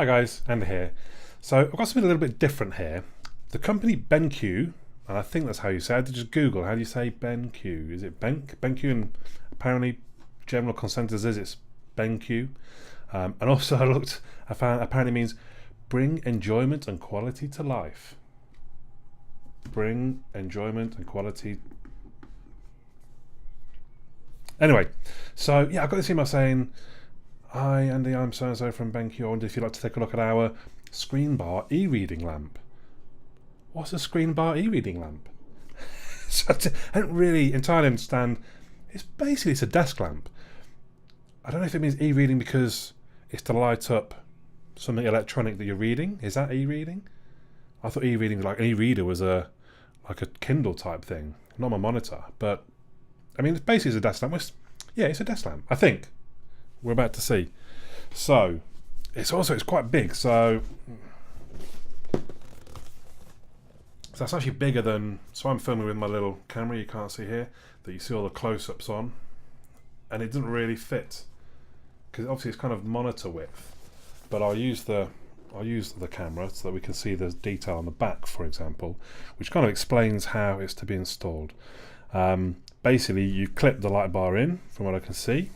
Hi guys, Andy here. So I've got something a little bit different here. The company BenQ, and I think that's how you say it. I did just Google, how do you say BenQ? Is it BenQ? And apparently general consensus is it's BenQ. And also I found apparently means bring enjoyment and quality to life. Bring enjoyment and quality. Anyway, so yeah, I got this email saying, hi Andy, I'm so-and-so from BenQ. I wonder if you'd like to take a look at our ScreenBar e-reading lamp. What's a ScreenBar e-reading lamp? So I don't really entirely understand. It's a desk lamp. I don't know if it means e-reading because it's to light up something electronic that you're reading. Is that e-reading? I thought e-reading, like an e-reader, was like a Kindle type thing, not my monitor. But I mean, basically it's a desk lamp. Yeah, it's a desk lamp, I think. We're about to see. So it's quite big. So that's actually bigger than. So I'm filming with my little camera. You can't see here that you see all the close-ups on, and it doesn't really fit because obviously it's kind of monitor width. But I'll use the camera so that we can see the detail on the back, for example, which kind of explains how it's to be installed. Basically, you clip the light bar in, from what I can see.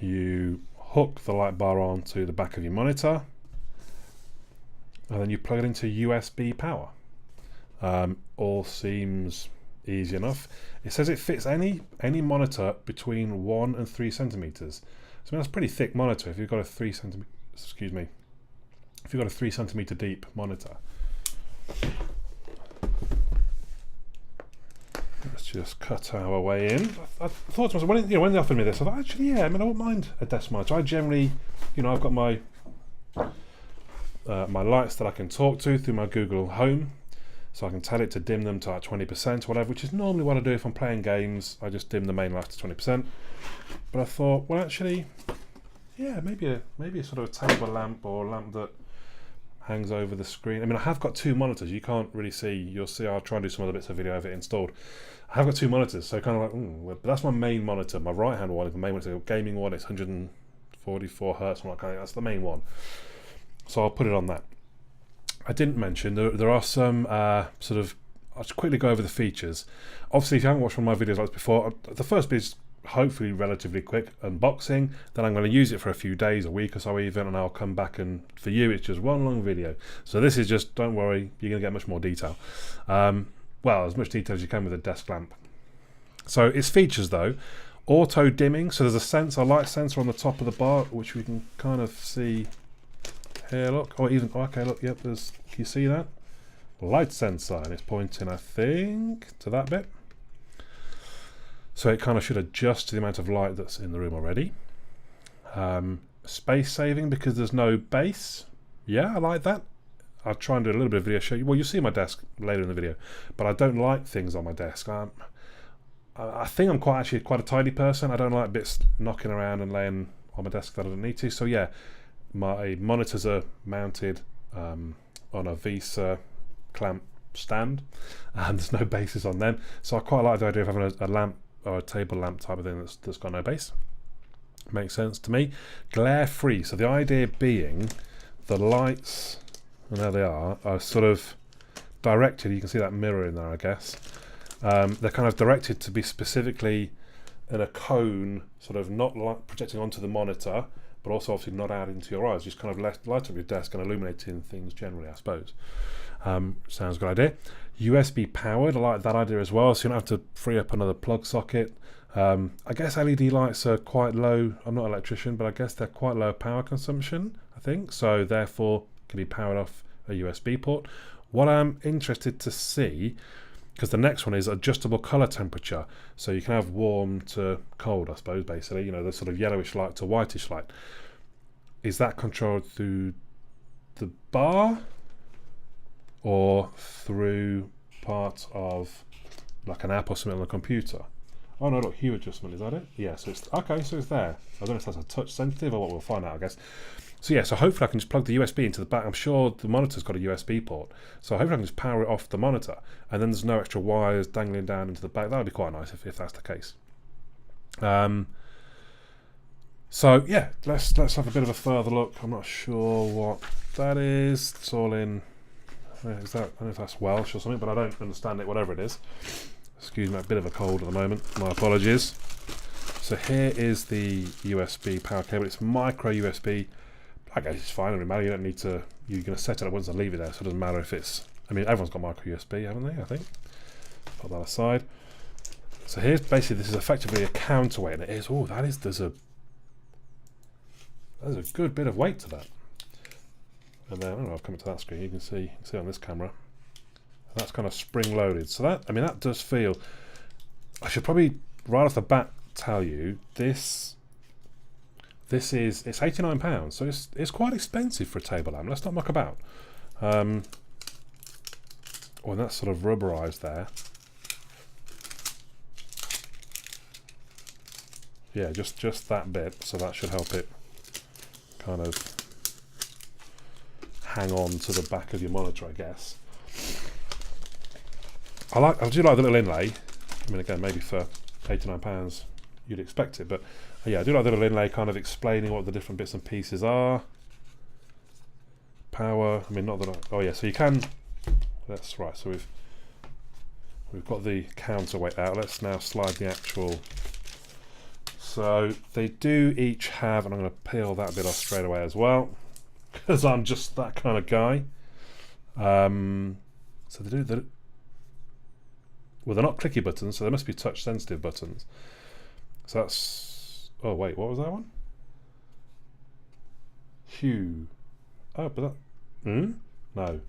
You hook the light bar onto the back of your monitor, and then you plug it into USB power. All seems easy enough. It says it fits any monitor between 1 and 3 centimeters. So I mean, that's a pretty thick monitor if you've got a 3 centimeter deep monitor. Let's just cut our way in. I thought to myself, when they offered me this, I thought, actually, yeah, I mean, I wouldn't mind a desk monitor. I generally, I've got my my lights that I can talk to through my Google Home, so I can tell it to dim them to like 20% or whatever, which is normally what I do if I'm playing games. I just dim the main lights to 20%. But I thought, well, actually, yeah, maybe a sort of a table lamp or a lamp that hangs over the screen. I mean, I have got 2 monitors. You can't really see. You'll see. I'll try and do some other bits of video of it installed. I have got 2 monitors, so kind of like, but that's my main monitor. My right-hand one is the main one. It's a gaming one. It's 144 hertz. That's the main one. So I'll put it on that. I didn't mention there are some I'll just quickly go over the features. Obviously, if you haven't watched one of my videos like this before, the first bit is hopefully relatively quick unboxing. Then I'm going to use it for a few days, a week or so even, and I'll come back, and for you it's just one long video. So this is just, don't worry, you're going to get much more detail. Well, as much detail as you can with a desk lamp. So its features though: auto dimming. So there's a light sensor on the top of the bar, which we can kind of see here. Look, okay, look, yep. Can you see that light sensor? And it's pointing, I think, to that bit. So it kind of should adjust to the amount of light that's in the room already. Space saving because there's no base. Yeah, I like that. I'll try and do a little bit of video show you. Well, you'll see my desk later in the video, but I don't like things on my desk. I think I'm quite a tidy person. I don't like bits knocking around and laying on my desk that I don't need to. So yeah, my monitors are mounted on a VESA clamp stand, and there's no bases on them. So I quite like the idea of having a lamp or a table lamp type of thing that's got no base. Makes sense to me. Glare free. So the idea being the lights, and there they are sort of directed. You can see that mirror in there, I guess. They're kind of directed to be specifically in a cone, sort of not projecting onto the monitor, but also obviously not out into your eyes. Just kind of light up your desk and illuminating things generally, I suppose. Sounds a good idea. USB powered, I like that idea as well, so you don't have to free up another plug socket. I guess LED lights are quite low. I'm not an electrician, but I guess they're quite low power consumption, I think, so therefore can be powered off a USB port. What I'm interested to see, because the next one is adjustable color temperature, so you can have warm to cold, I suppose, basically, the sort of yellowish light to whitish light. Is that controlled through the bar or through part of like an app or something on the computer? Oh no, look, hue adjustment, is that it? Yeah, so it's okay, so it's there. I don't know if that's a touch sensitive or what, we'll find out, I guess. So yeah, so hopefully I can just plug the USB into the back. I'm sure the monitor's got a USB port, so hopefully I can just power it off the monitor, and then there's no extra wires dangling down into the back. That would be quite nice if that's the case. So yeah, let's have a bit of a further look. I'm not sure what that is. It's all in. Is that? I don't know if that's Welsh or something, but I don't understand it. Whatever it is. Excuse me, a bit of a cold at the moment. My apologies. So here is the USB power cable. It's micro USB. I guess it's fine. It doesn't matter. You don't need to. You're going to set it up once I leave it there, so it doesn't matter if it's. I mean, everyone's got micro USB, haven't they? I think. Put that aside. So here's basically, this is effectively a counterweight, and it is. Oh, that is. There's a good bit of weight to that. And then I don't know. I've come to that screen. You can see on this camera. That's kind of spring loaded. So that, I mean, that does feel. I should probably right off the bat tell you this is, it's £89, so it's quite expensive for a table lamp. Let's not muck about. Oh, and that's sort of rubberized there. Yeah, just that bit, so that should help it kind of hang on to the back of your monitor, I guess. I do like the little inlay. I mean, again, maybe for £89 you'd expect it, but yeah, I do like the little inlay, kind of explaining what the different bits and pieces are. Power. I mean, not that. Oh yeah, so you can. That's right. So we've got the counterweight out. Let's now slide the actual. So they do each have, and I'm going to peel that bit off straight away as well, because I'm just that kind of guy. So they do. Well, they're not clicky buttons, so they must be touch sensitive buttons. So that's. Oh wait, what was that one? Hue. Oh, but that.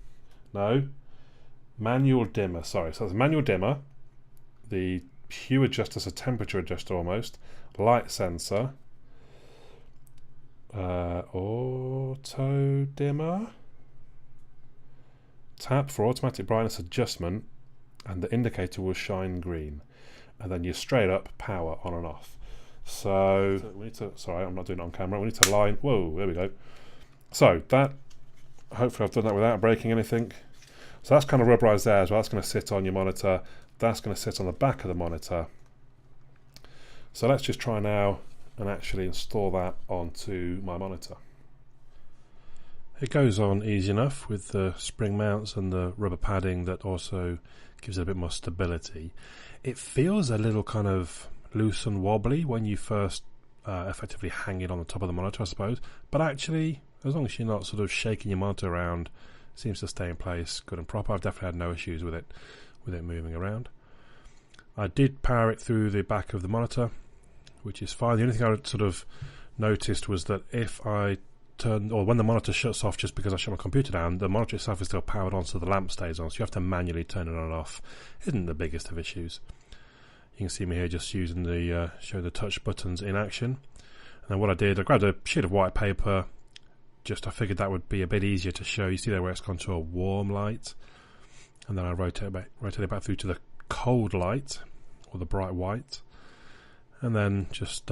No. Manual dimmer. Sorry, so that's manual dimmer. The hue adjuster, so temperature adjuster almost. Light sensor. Auto dimmer. Tap for automatic brightness adjustment, and the indicator will shine green. And then you're straight up power on and off. So we need to. Sorry, I'm not doing it on camera. We need to line. Whoa, there we go. So that. Hopefully, I've done that without breaking anything. So that's kind of rubberized there as well. That's going to sit on your monitor. That's going to sit on the back of the monitor. So let's just try now and actually install that onto my monitor. It goes on easy enough with the spring mounts and the rubber padding that also gives it a bit more stability. It feels a little kind of loose and wobbly when you first effectively hang it on the top of the monitor, I suppose. But actually, as long as you're not sort of shaking your monitor around, it seems to stay in place good and proper. I've definitely had no issues with it moving around. I did power it through the back of the monitor, which is fine. The only thing I sort of noticed was that if I turn, or when the monitor shuts off just because I shut my computer down, the monitor itself is still powered on, so the lamp stays on. So you have to manually turn it on and off. Isn't the biggest of issues. You can see me here just using the show the touch buttons in action. And then what I did, I grabbed a sheet of white paper. I figured that would be a bit easier to show. You see there where it's gone to a warm light, and then I rotate it back through to the cold light, or the bright white, and then just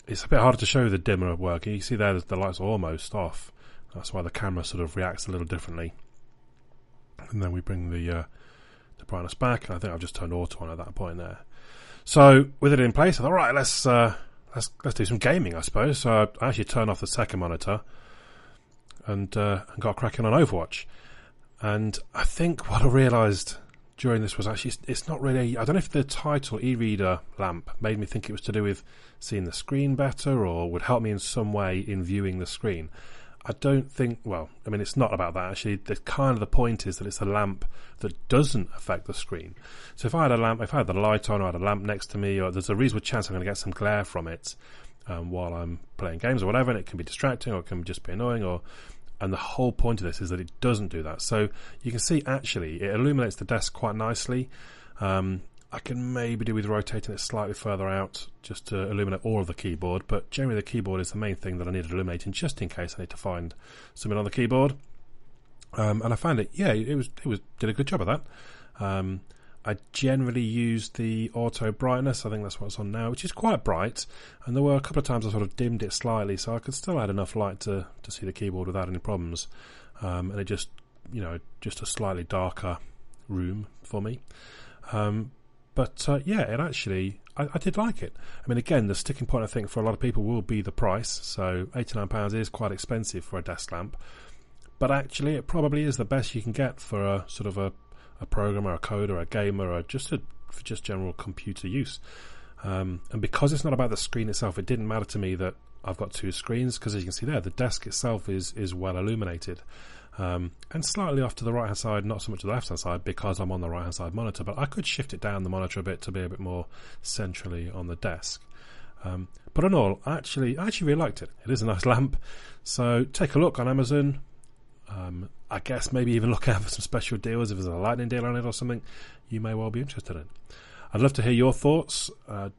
it's a bit harder to show the dimmer working. You see there the lights are almost off. That's why the camera sort of reacts a little differently. And then we bring the brightness back, and I think I've just turned auto on at that point there. So with it in place, I thought, right, let's do some gaming, I suppose. So I actually turned off the second monitor and got cracking on Overwatch. And I think what I realised during this was actually it's not really. I don't know if the title eReader lamp made me think it was to do with seeing the screen better or would help me in some way in viewing the screen. I don't think. Well, I mean, it's not about that actually. The point is that it's a lamp that doesn't affect the screen. So if I had a lamp, if I had the light on, or I had a lamp next to me, or there's a reasonable chance I'm going to get some glare from it while I'm playing games or whatever, and it can be distracting or it can just be annoying. And the whole point of this is that it doesn't do that. So you can see actually it illuminates the desk quite nicely. I can maybe do with rotating it slightly further out just to illuminate all of the keyboard, but generally the keyboard is the main thing that I need illuminating just in case I need to find something on the keyboard. And I found it did a good job of that. I generally use the auto brightness. I think that's what it's on now, which is quite bright. And there were a couple of times I sort of dimmed it slightly, so I could still add enough light to see the keyboard without any problems. And it just a slightly darker room for me. But it actually, I did like it. I mean, again, the sticking point I think for a lot of people will be the price. So £89 is quite expensive for a desk lamp, but actually it probably is the best you can get for a sort of a programmer, a coder, a gamer, or for just general computer use. And because it's not about the screen itself, it didn't matter to me that I've got two screens, because as you can see there, the desk itself is well illuminated. And slightly off to the right hand side, not so much to the left hand side because I'm on the right hand side monitor, but I could shift it down the monitor a bit to be a bit more centrally on the desk. But in all, I actually really liked it. It is a nice lamp, so take a look on Amazon. I guess maybe even look out for some special deals. If there's a lightning deal on it or something, you may well be interested in. I'd love to hear your thoughts.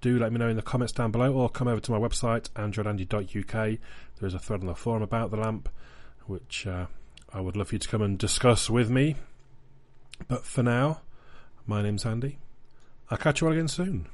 Do let me know in the comments down below, or come over to my website, androidandy.uk. There is a thread on the forum about the lamp, which I would love for you to come and discuss with me. But for now, my name's Andy. I'll catch you all again soon.